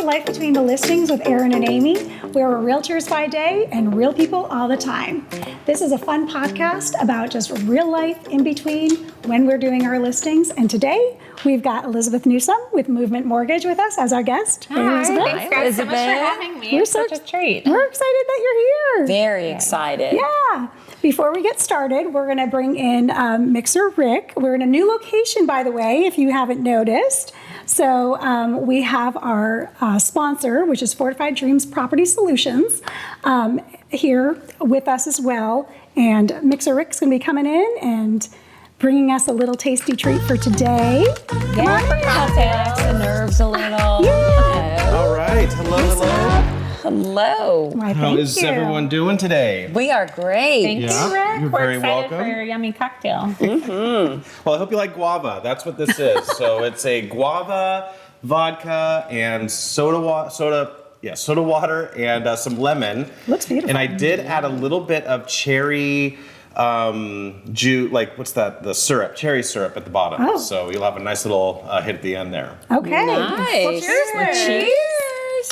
to Life Between the Listings with Aaron and Amy, where we're realtors by day and real people all the time. This is a fun podcast about just real life in between when we're doing our listings. And today we've got Elizabeth Newsome with Movement Mortgage with us as our guest. Hi, Elizabeth. thanks guys so much for having me. It's such a treat. We're excited that you're here. Very excited. Yeah. Before we get started, we're going to bring in Mixer Rick. We're in a new location, by the way, if you haven't noticed. So we have our sponsor, which is Fortified Dreams Property Solutions, here with us as well. And Mixer Rick's going to be coming in and bringing us a little tasty treat for today. Yeah, relax the nerves a little. Yeah. All right. Hello. Hello. Why, How thank is you. everyone doing today? We are great. Thank Yeah, you, Rick. you're We're very excited welcome. for your yummy cocktail. Well, I hope you like guava. That's what this is. So it's a guava, vodka, and soda water, and some lemon. Looks beautiful. And I did add a little bit of cherry juice, like what's that? The syrup, cherry syrup at the bottom. Oh. So you'll have a nice little hit at the end there. Okay. Nice. Well, cheers. Well, cheers.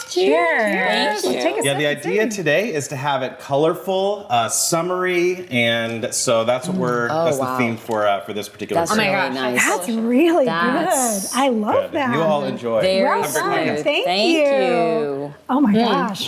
Cheers. Thank you. Take a Yeah, sip the and idea see. today is to have it colorful, summery, and so that's what that's wow. the theme for this particular. That's Oh my really gosh, nice. That's really That's good. I love Good. that. You all enjoy. Very Well smooth. done. Thank Thank you. you. Oh my gosh.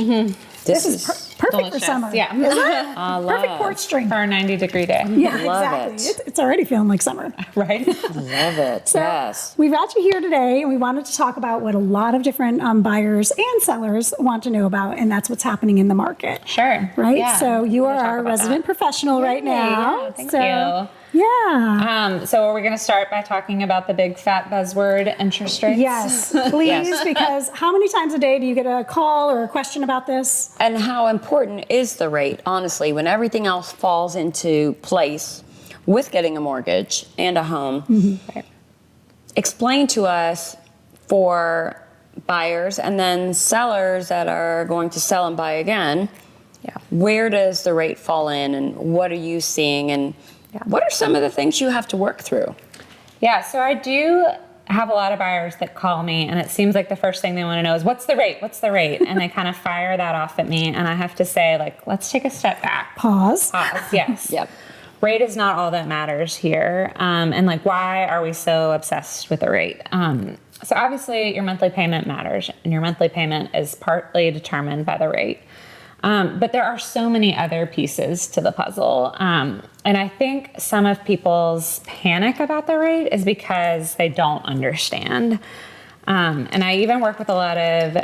This This is perfect delicious. for summer. Yeah. Isn't it? I Perfect love. porch drink. For a 90-degree day. Yeah, Love exactly. It's already feeling like summer. Right? Love it. So Yes. we've got you here today, and we wanted to talk about what a lot of different buyers and sellers want to know about, and that's what's happening in the market. Sure. Right? Yeah. So you We'll are talk our about resident that. professional right now. Yeah, thank So, you. Yeah. So are we going to start by talking about the big fat buzzword, interest rates? Yes, please, Yes. because how many times a day do you get a call or a question about this? And how important is the rate, honestly, when everything else falls into place with getting a mortgage and a home? Right. Explain to us, for buyers and then sellers that are going to sell and buy again, where does the rate fall in, and what are you seeing, and what are some of the things you have to work through? Yeah, so I do have a lot of buyers that call me, and it seems like the first thing they want to know is, what's the rate? What's the rate? And they kind of fire that off at me, and I have to say, like, let's take a step back. Pause. Yes. Yep. Rate is not all that matters here. And like, why are we so obsessed with the rate? So obviously your monthly payment matters, and your monthly payment is partly determined by the rate. But there are so many other pieces to the puzzle. And I think some of people's panic about the rate is because they don't understand. And I even work with a lot of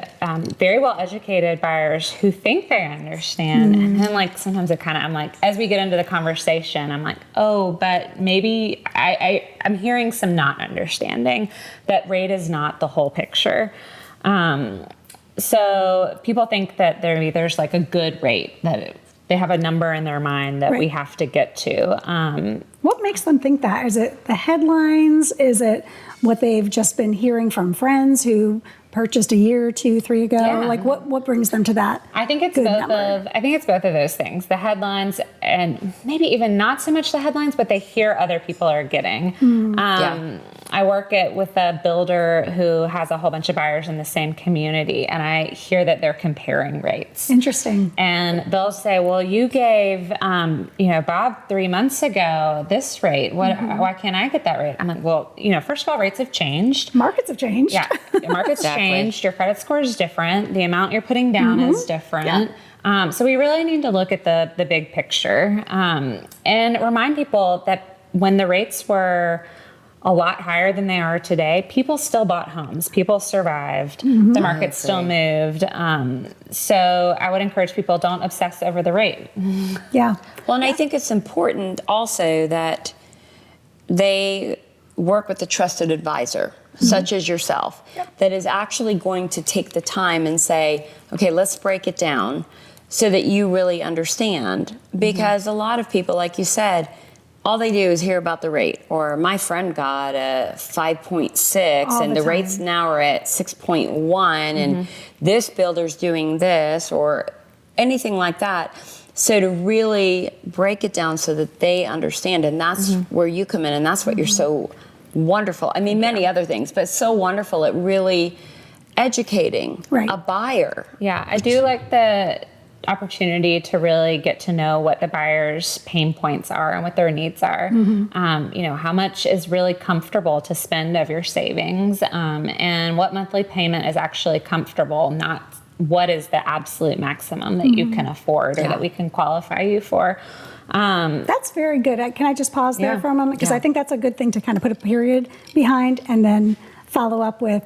very well-educated buyers who think they understand. And then like sometimes I'm like, as we get into the conversation, I'm like, oh, but maybe I'm hearing some not understanding that rate is not the whole picture. So people think that there's like a good rate, that they have a number in their mind that we have to get to. What makes them think that? Is it the headlines? Is it what they've just been hearing from friends who purchased a year, 2, 3 ago? Yeah. Like what brings them to that? I think it's good both number? I think it's both of those things. The headlines, and maybe even not so much the headlines, but they hear other people are getting. I work with a builder who has a whole bunch of buyers in the same community, and I hear that they're comparing rates. Interesting. And they'll say, well, you gave, Bob 3 months ago this rate. Why can't I get that rate? I'm like, well, first of all, rates have changed. Markets have changed. Yeah, the market's Exactly. changed. Your credit score is different. The amount you're putting down is different. So we really need to look at the big picture and remind people that when the rates were a lot higher than they are today, people still bought homes. People survived. The market still moved. So I would encourage people, don't obsess over the rate. Yeah. Well, and I think it's important also that they work with a trusted advisor, such as yourself, that is actually going to take the time and say, okay, let's break it down so that you really understand. Because a lot of people, like you said, all they do is hear about the rate, or my friend got a 5.6 All and the the rates time. now are at 6.1 and this builder's doing this, or anything like that. So to really break it down so that they understand, and that's where you come in, and that's what you're so wonderful. I mean, many other things, but so wonderful. It really educating Right. a buyer. Yeah, I do like the opportunity to really get to know what the buyer's pain points are and what their needs are. You know, how much is really comfortable to spend of your savings, and what monthly payment is actually comfortable, not what is the absolute maximum that you can afford or that we can qualify you for. That's very good. Can I just pause there Yeah. for a moment? Because Yeah. I think that's a good thing to kind of put a period behind and then follow up with.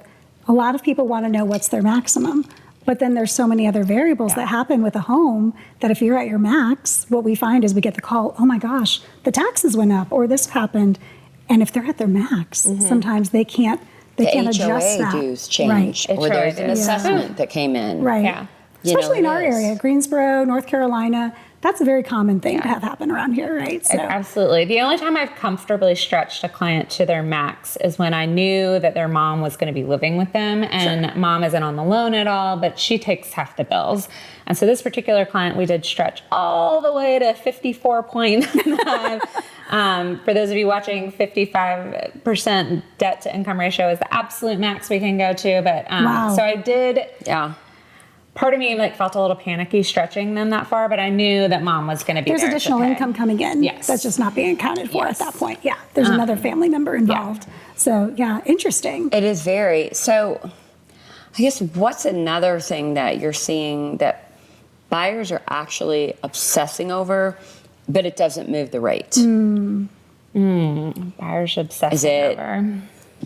A lot of people want to know what's their maximum, but then there's so many other variables that happen with a home that if you're at your max, what we find is we get the call, oh my gosh, the taxes went up or this happened. And if they're at their max, sometimes they can't adjust HOA that. dues change, Right. or there's HOA an dues. assessment that came in. Right. Yeah. You know, Especially in it our is. area, Greensboro, North Carolina. That's a very common thing to have happen around here, right? So, Absolutely. The only time I've comfortably stretched a client to their max is when I knew that their mom was going to be living with them, and mom isn't on the loan at all, but she takes half the bills. And so this particular client, we did stretch all the way to 54.9. For those of you watching, 55% debt to income ratio is the absolute max we can go to. But Wow. so I did. Yeah. Part of me felt a little panicky stretching them that far, but I knew that mom was going to be there's there. additional to pay. income coming in. Yes. That's just not being accounted for Yes. at that point. Yeah. There's another family member involved. So, yeah, interesting. It is very. So, I guess what's another thing that you're seeing that buyers are actually obsessing over, but it doesn't move the rate? Buyers obsessing Is it over.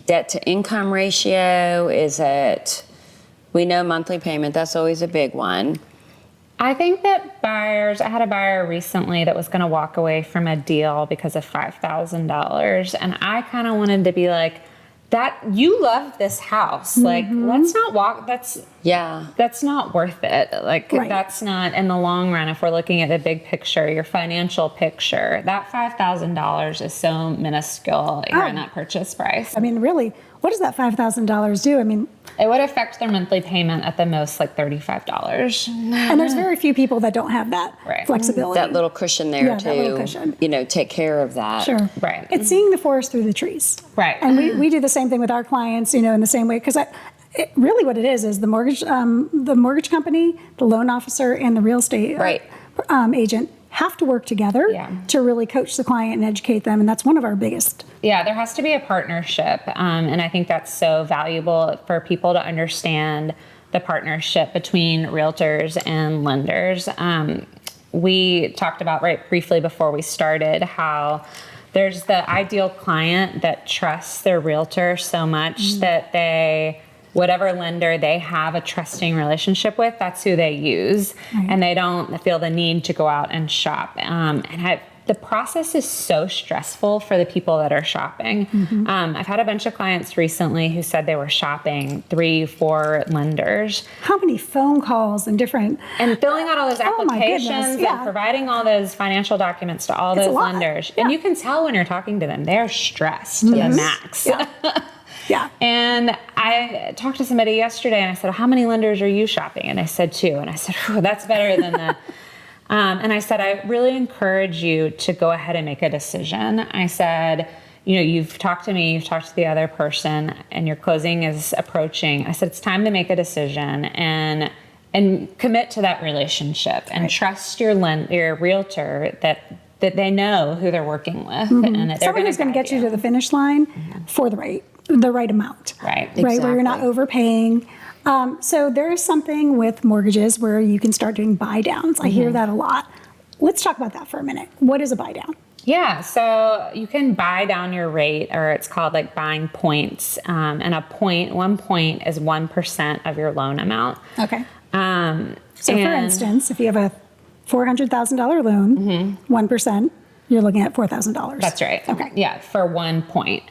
debt to income ratio? Is it, we know monthly payment, that's always a big one. I think that buyers, I had a buyer recently that was going to walk away from a deal because of $5,000. And I kind of wanted to be like, that you love this house. Like, let's not walk. Yeah. That's not worth it. Like, Right. that's not in the long run. If we're looking at the big picture, your financial picture, that $5,000 is so minuscule here in that purchase price. I mean, really, what does that $5,000 do? I mean, It would affect their monthly payment at the most like $35. and there's very few people that don't have that Right. flexibility. That little cushion there Yeah, to, that little cushion. take care of that. Sure. Right. It's seeing the forest through the trees. Right. And we do the same thing with our clients, in the same way, because really what it is the mortgage company, the loan officer, and the real estate Right. Agent have to work together Yeah. to really coach the client and educate them. And that's one of our biggest. Yeah, there has to be a partnership. And I think that's so valuable for people to understand the partnership between realtors and lenders. We talked about briefly before we started how there's the ideal client that trusts their realtor so much that whatever lender they have a trusting relationship with, that's who they use. Right. And they don't feel the need to go out and shop. The process is so stressful for the people that are shopping. I've had a bunch of clients recently who said they were shopping 3-4 lenders. How many phone calls and different. And filling out all those Oh my goodness, applications yeah. and providing all those financial documents to all It's a those lot, lenders. yeah. And you can tell when you're talking to them, they're stressed to the max. Yeah. Yeah. And I talked to somebody yesterday and I said, how many lenders are you shopping? And I said 2. And I said, that's better than the... and I said, I really encourage you to go ahead and make a decision. I said, you've talked to me, you've talked to the other person, and your closing is approaching. I said, it's time to make a decision and commit to that relationship and trust your realtor that they know who they're working with and that they're Someone who's going to guide get you to the finish line for the right amount. Right. Right, where you're not Exactly. overpaying. So there is something with mortgages where you can start doing buy downs. I hear that a lot. Let's talk about that for a minute. What is a buy down? Yeah, so you can buy down your rate, or it's called buying points. And 1 point is 1% of your loan amount. Okay. Um, So for and- instance, if you have a $400,000 loan, 1%, you're looking at $4,000. That's right. Okay. Yeah, for 1 point.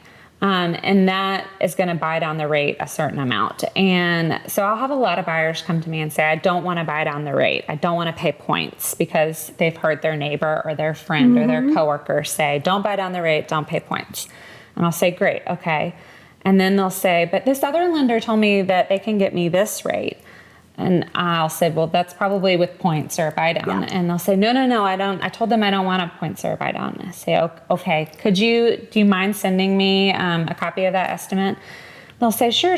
And that is going to buy down the rate a certain amount. And so I'll have a lot of buyers come to me and say, I don't want to buy down the rate. I don't want to pay points because they've heard their neighbor or their friend or their coworker say, don't buy down the rate, don't pay points. And I'll say, great, okay. And then they'll say, but this other lender told me that they can get me this rate. And I'll say, well, that's probably with points or a buy down. Yeah. And they'll say, no, I don't. I told them I don't want a points or a buy down. I say, okay, do you mind sending me a copy of that estimate? they'll say, sure.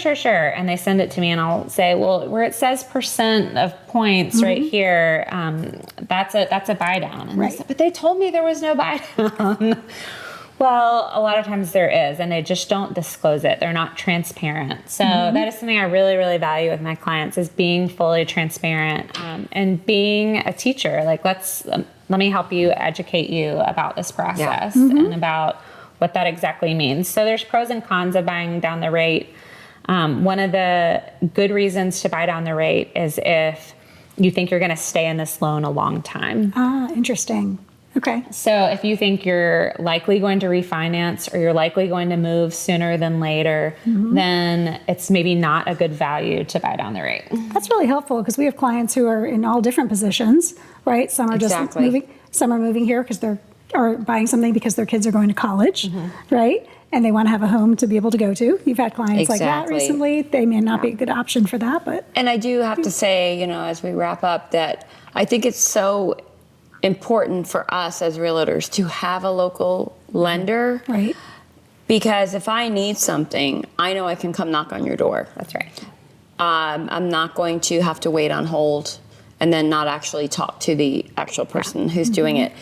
And they send it to me and I'll say, well, where it says % of points right here, that's a buy down. And they say, but they told me there was no buy down. Well, a lot of times there is, and they just don't disclose it. They're not transparent. So that is something I really, really value with my clients, is being fully transparent, and being a teacher. Like, let me help you, educate you about this process and about what that exactly means. So there's pros and cons of buying down the rate. One of the good reasons to buy down the rate is if you think you're going to stay in this loan a long time. Ah, interesting. Okay. So if you think you're likely going to refinance or you're likely going to move sooner than later, then it's maybe not a good value to buy down the rate. That's really helpful because we have clients who are in all different positions, right? Some are just moving. Some are moving here because are buying something because their kids are going to college, right? And they want to have a home to be able to go to. You've had clients like that recently. They may not be a good option for that, but. And I do have to say, as we wrap up, that I think it's so important for us as realtors to have a local lender. Right. Because if I need something, I know I can come knock on your door. That's right. I'm not going to have to wait on hold and then not actually talk to the actual person who's doing it.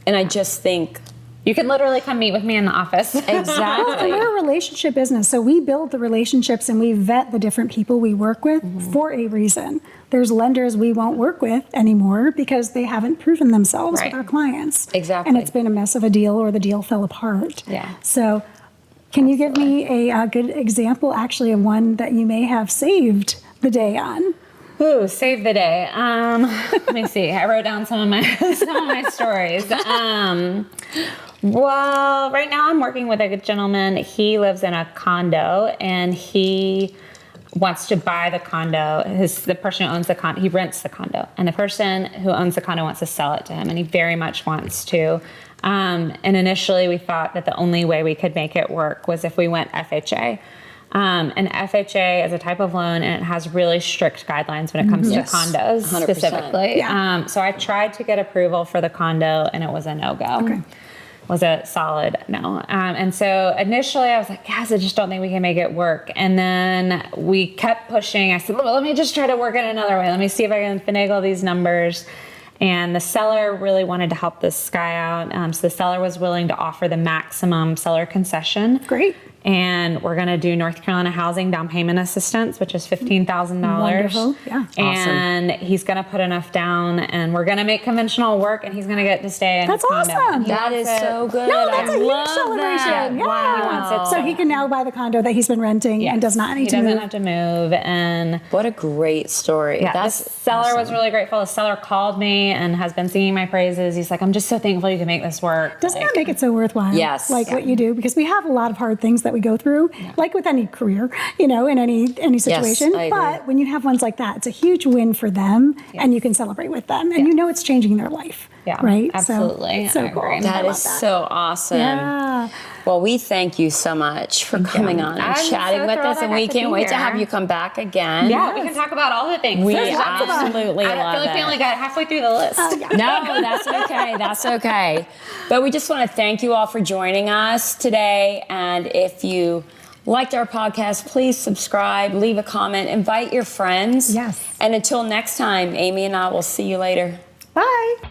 And I just think you can literally come meet with me in the office. Exactly. And we're a relationship business, so we build the relationships and we vet the different people we work with for a reason. There's lenders we won't work with anymore because they haven't proven themselves with our clients. Exactly. And it's been a mess of a deal or the deal fell apart. Yeah. So can you give me a good example, actually, of one that you may have saved the day on? Ooh, save the day. Let me see. I wrote down some of my stories. Well, right now I'm working with a gentleman. He lives in a condo and he wants to buy the condo. The person who owns the condo, he rents the condo, and the person who owns the condo wants to sell it to him, and he very much wants to. And initially we thought that the only way we could make it work was if we went FHA. And FHA is a type of loan, and it has really strict guidelines when it comes to condos 100%. specifically. Yeah. So I tried to get approval for the condo, and it was a no-go. Okay. Was a solid no. And so initially I was like, yes, I just don't think we can make it work. And then we kept pushing. I said, well, let me just try to work it another way. Let me see if I can finagle these numbers. And the seller really wanted to help this guy out. So the seller was willing to offer the maximum seller concession. Great. And we're going to do North Carolina Housing Down Payment Assistance, which is $15,000. Wonderful. Yeah. And he's going to put enough down, and we're going to make conventional work, and he's going to get to stay in his condo. Awesome. that is so good. No, that's I a huge love celebration. that. Yeah. Wow. He wants it So he can now buy the condo that he's been renting and does not need to He move. doesn't have to move. And What a great story. yeah, That's the seller was really grateful. The seller called me and has been singing my praises. He's like, I'm just so thankful you can make this work. Doesn't that make it so worthwhile? Yes. Like what you do, because we have a lot of hard things that we go through, like with any career, in any situation. I agree. But when you have ones like that, it's a huge win for them, and you can celebrate with them, and you know it's changing their life. Yeah, right. absolutely. So, it's so I cool. agree. I That love is so awesome. Yeah. Well, we thank you so much for coming on and I'm chatting so with thrilled us, I and got we to can't be wait to here. have you come back again. Yeah, we can talk about all the things. We There's lots of them. absolutely I love feel like we it. only got halfway through the list. No, that's okay. That's okay. But we just want to thank you all for joining us today. And if you liked our podcast, please subscribe, leave a comment, invite your friends. Yes. And until next time, Amy and I will see you later. Bye.